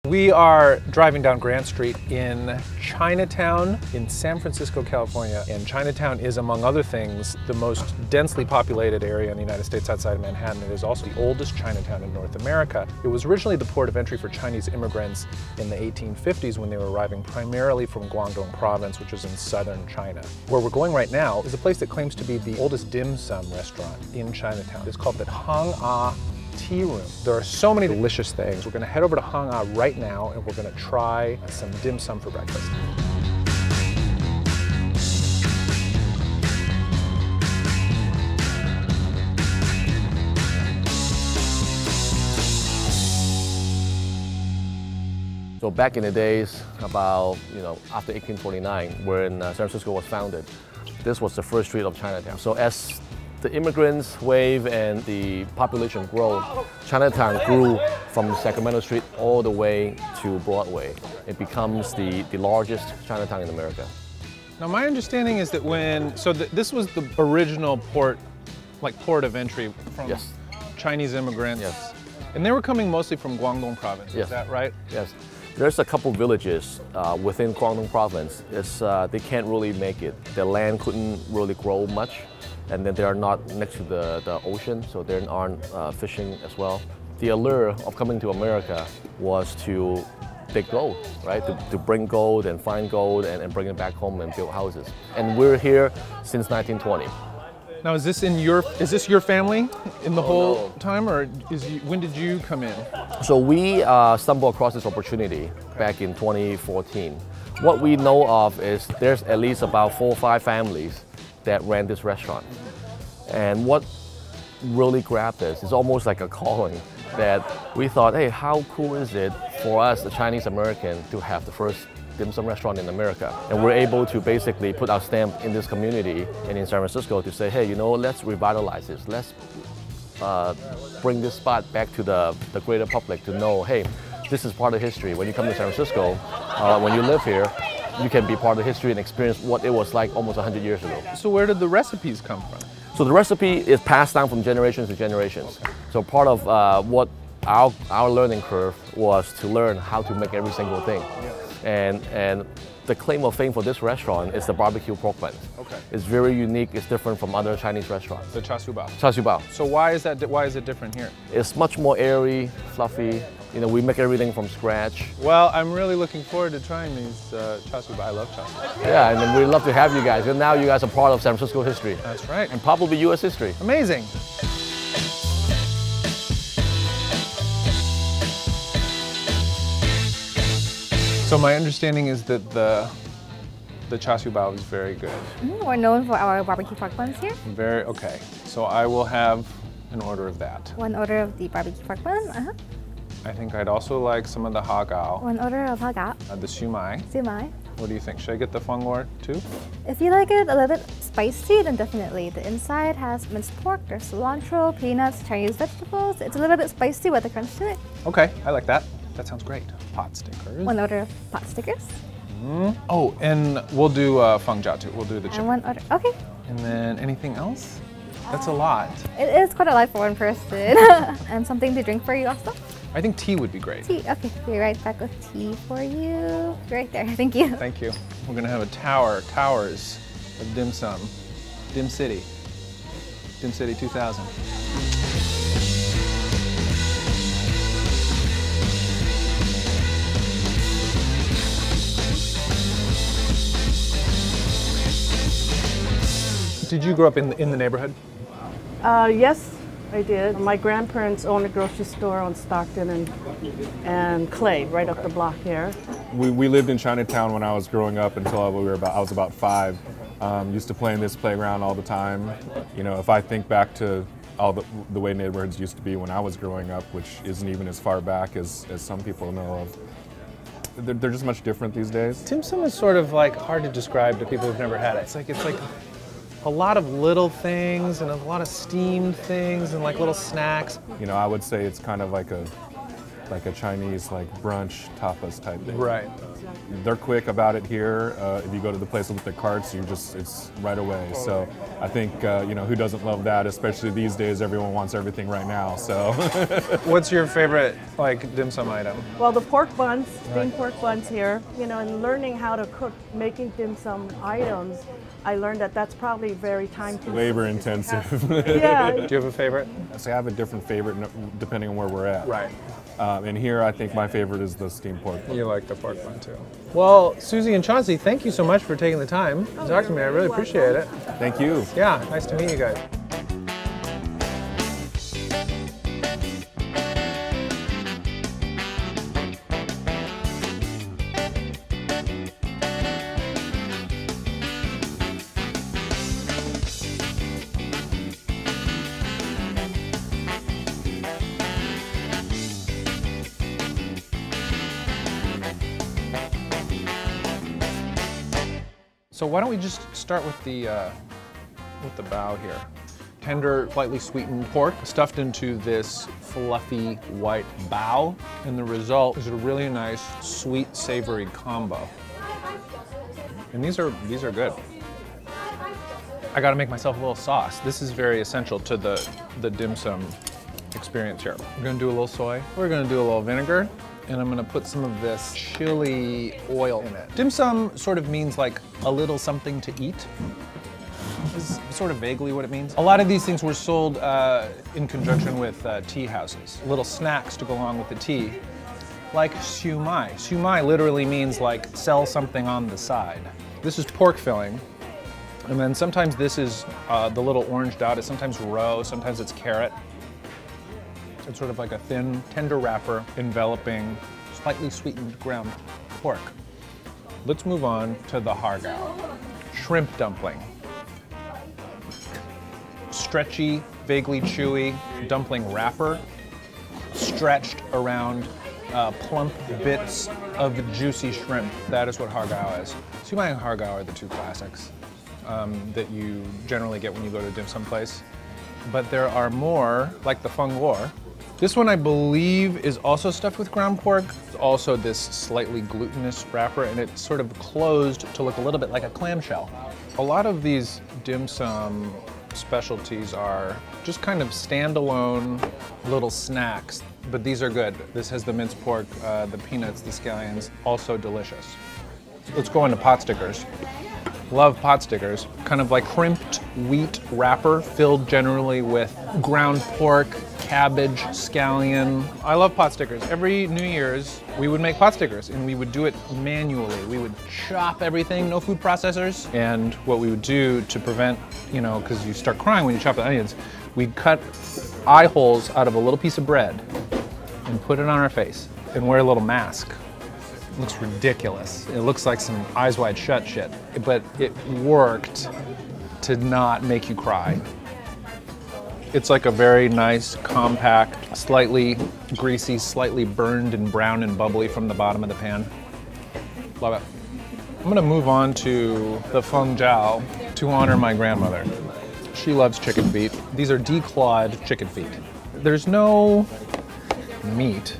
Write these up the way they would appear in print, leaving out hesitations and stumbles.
We are driving down Grant Street in Chinatown in San Francisco, California. And Chinatown is, among other things, the most densely populated area in the United States outside of Manhattan. It is also the oldest Chinatown in North America. It was originally the port of entry for Chinese immigrants in the 1850s when they were arriving primarily from Guangdong province, which is in southern China. Where we're going right now is a place that claims to be the oldest dim sum restaurant in Chinatown. It's called the Hung Ah Tea Room. There are so many delicious things. We're going to head over to Hung Ah right now and we're going to try some dim sum for breakfast. So back in the days, about, after 1849, when San Francisco was founded, this was the first street of Chinatown. So as the immigrants wave and the population grow, Chinatown grew from Sacramento Street all the way to Broadway. It becomes the largest Chinatown in America. Now my understanding is that this was the original port of entry from Chinese immigrants. Yes. And they were coming mostly from Guangdong province, is that right? Yes. There's a couple villages within Guangdong province. They can't really make it. Their land couldn't really grow much, and then they are not next to the ocean, so they aren't fishing as well. The allure of coming to America was to dig gold, right? To bring gold and find gold and bring it back home and build houses. And we're here since 1920. Now, is this your family in the whole time, or when did you come in? So we stumbled across this opportunity back in 2014. What we know of is there's at least about 4 or 5 families that ran this restaurant. And what really grabbed us is almost like a calling that we thought, hey, how cool is it for us, the Chinese American, to have the first dim sum restaurant in America. And we're able to basically put our stamp in this community and in San Francisco to say, hey, let's revitalize this. Let's bring this spot back to the greater public to know, hey, this is part of history. When you come to San Francisco, when you live here, you can be part of history and experience what it was like almost 100 years ago. So where did the recipes come from? So the recipe is passed down from generations to generations. Okay. So part of what our learning curve was to learn how to make every single thing. Yeah. And the claim of fame for this restaurant is the barbecue pork buns. Okay. It's very unique. It's different from other Chinese restaurants. The char siu bao. Char siu bao. So why is it different here? It's much more airy, fluffy. We make everything from scratch. Well, I'm really looking forward to trying these char siu bao. I love char siu bao. Yeah, and we'd love to have you guys. And now you guys are part of San Francisco history. That's right. And probably U.S. history. Amazing. So my understanding is that the char siu bao is very good. We're known for our barbecue pork buns here. Okay. So I will have an order of that. 1 order of the barbecue pork bun. I think I'd also like some of the ha gao. 1 order of ha gao. The siu mai. Siu mai. What do you think? Should I get the feng lor too? If you like it a little bit spicy, then definitely. The inside has minced pork, there's cilantro, peanuts, Chinese vegetables. It's a little bit spicy with a crunch to it. Okay, I like that. That sounds great. Pot stickers. 1 order of pot stickers. Oh, and we'll do feng jia too. We'll do the chicken. And 1 order, okay. And then anything else? That's a lot. It is quite a lot for 1 person. And something to drink for you also? I think tea would be great. Tea, okay. Be right back with tea for you. Right there, thank you. Thank you. We're gonna have a towers of dim sum. Dim City. Dim City 2000. Did you grow up in the neighborhood? Yes, I did. My grandparents owned a grocery store on Stockton and Clay, right up the block here. We lived in Chinatown when I was growing up until I was about 5. Used to play in this playground all the time. If I think back to all the way neighborhoods used to be when I was growing up, which isn't even as far back as some people know of, they're just much different these days. Dim sum is sort of hard to describe to people who've never had it. It's like a lot of little things and a lot of steamed things and little snacks. I would say it's kind of like like a Chinese like brunch tapas type thing. Right. They're quick about it here. If you go to the place with the carts, it's right away. So I think who doesn't love that? Especially these days, everyone wants everything right now. So. What's your favorite dim sum item? Well, the pork buns, steamed pork buns here. And learning how to cook, making dim sum items, I learned that that's probably very time-consuming. Labor intensive. Yeah. Do you have a favorite? So I have a different favorite depending on where we're at. Right. And here, I think my favorite is the steamed pork. You like the pork bun too. Well, Susie and Chauncey, thank you so much for taking the time to talk to me. I really appreciate it. Thank you. Yeah, nice to meet you guys. So why don't we just start with the bao here. Tender, slightly sweetened pork stuffed into this fluffy white bao, and the result is a really nice sweet savory combo. And these are good. I gotta make myself a little sauce. This is very essential to the dim sum experience here. We're gonna do a little soy, we're gonna do a little vinegar, and I'm gonna put some of this chili oil in it. Dim sum sort of means like a little something to eat. This is sort of vaguely what it means. A lot of these things were sold in conjunction with tea houses. Little snacks to go along with the tea, like siu mai. Siu mai literally means like sell something on the side. This is pork filling, and then sometimes this is the little orange dot is sometimes roe, sometimes it's carrot. It's sort of like a thin, tender wrapper enveloping slightly sweetened ground pork. Let's move on to the har gao, shrimp dumpling. Stretchy, vaguely chewy dumpling wrapper, stretched around plump bits of juicy shrimp. That is what har gao is. Siu mai and har gao are the two classics that you generally get when you go to a dim sum place. But there are more, like the feng luo. This one, I believe, is also stuffed with ground pork. It's also this slightly glutinous wrapper, and it's sort of closed to look a little bit like a clamshell. A lot of these dim sum specialties are just kind of standalone little snacks, but these are good. This has the minced pork, the peanuts, the scallions, also delicious. Let's go into pot stickers. Love pot stickers. Kind of like crimped wheat wrapper filled generally with ground pork, cabbage, scallion. I love pot stickers. Every New Year's, we would make pot stickers, and we would do it manually. We would chop everything, no food processors. And what we would do to prevent, because you start crying when you chop the onions, we'd cut eye holes out of a little piece of bread and put it on our face and wear a little mask. It looks ridiculous. It looks like some Eyes Wide Shut shit, but it worked to not make you cry. It's like a very nice, compact, slightly greasy, slightly burned and brown and bubbly from the bottom of the pan. Love it. I'm gonna move on to the feng jiao to honor my grandmother. She loves chicken feet. These are declawed chicken feet. There's no meat,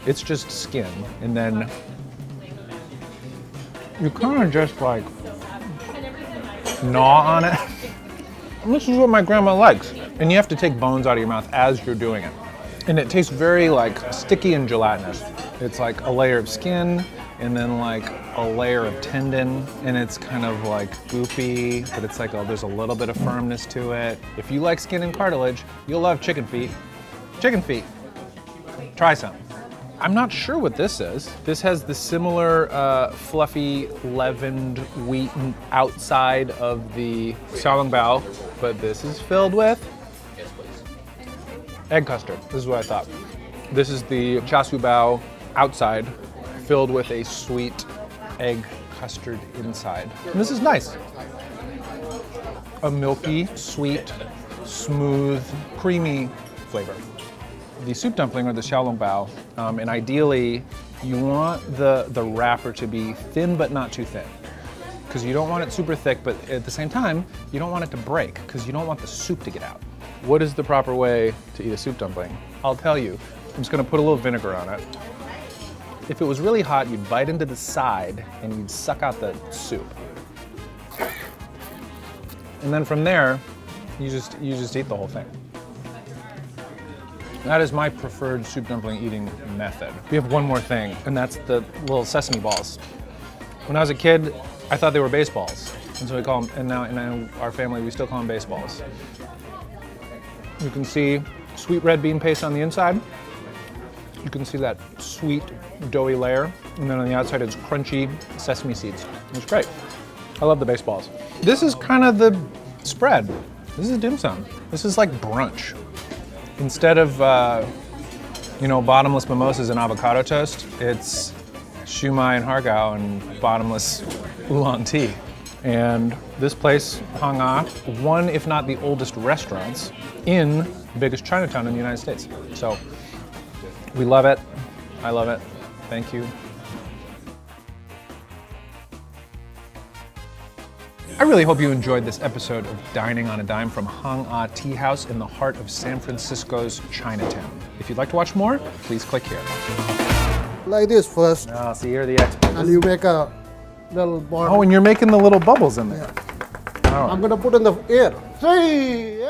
it's just skin. And then you kind of just like gnaw on it. And this is what my grandma likes. And you have to take bones out of your mouth as you're doing it. And it tastes very like sticky and gelatinous. It's like a layer of skin and then like a layer of tendon, and it's kind of like goopy, but it's like, there's a little bit of firmness to it. If you like skin and cartilage, you'll love chicken feet. Chicken feet, try some. I'm not sure what this is. This has the similar fluffy leavened wheat outside of the xiaolongbao, but this is filled with egg custard. This is what I thought. This is the char siu bao outside, filled with a sweet egg custard inside. And this is nice. A milky, sweet, smooth, creamy flavor. The soup dumpling or the xiaolongbao, and ideally you want the wrapper to be thin but not too thin, because you don't want it super thick, but at the same time you don't want it to break because you don't want the soup to get out. What is the proper way to eat a soup dumpling? I'll tell you. I'm just gonna put a little vinegar on it. If it was really hot, you'd bite into the side and you'd suck out the soup. And then from there, you just eat the whole thing. That is my preferred soup dumpling eating method. We have one more thing, and that's the little sesame balls. When I was a kid, I thought they were baseballs. And so we call them, and now in our family, we still call them baseballs. You can see sweet red bean paste on the inside. You can see that sweet, doughy layer. And then on the outside, it's crunchy sesame seeds. It's great. I love the baseballs. This is kind of the spread. This is dim sum. This is like brunch. Instead of, bottomless mimosas and avocado toast, it's shumai and hargao and bottomless oolong tea. And this place, Hang Ah, one, if not the oldest restaurants in the biggest Chinatown in the United States. So we love it. I love it. Thank you. I really hope you enjoyed this episode of Dining on a Dime from Hang Ah Tea House in the heart of San Francisco's Chinatown. If you'd like to watch more, please click here. Like this first, Oh, so you're the expert. and you make a little ball. Oh, and you're making the little bubbles in there. I'm gonna put in the air. 3, 8.